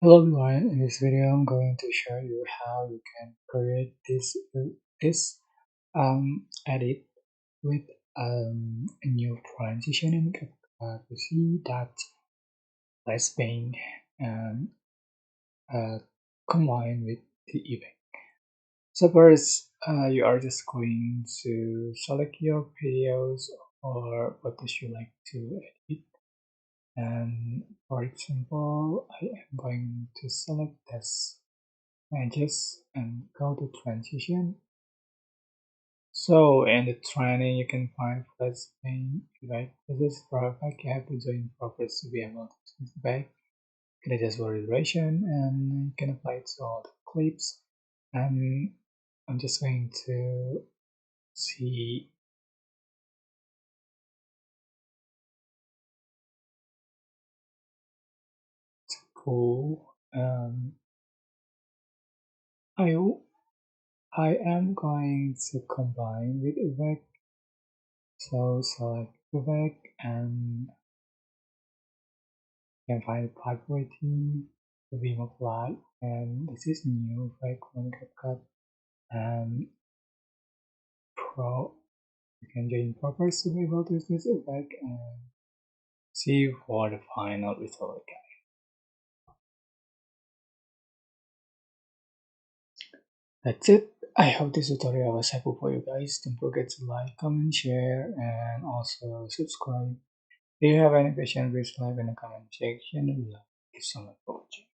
Hello everyone, in this video I'm going to show you how you can create this edit with a new transition in CapCut. You see that less paint and uh, combined with the effect. So first, you are just going to select your videos or photos you like to edit. And for example, I am going to select this edges and go to transition. So in the training you can find flat pane, right? This is perfect. You have to join progress to be able to switch back. You can adjust for duration and you can apply it to all the clips. And I'm just going to see cool. I I am going to combine with effect. So select effect and can find priority to be applied, and this is new icon CapCut and Pro. You can join progress to be able to use this effect and see for the final result. That's it. I hope this tutorial was helpful for you guys. Don't forget to like, comment, share, and also subscribe. If you have any questions, please leave in the comment section below. Thank you so much for watching.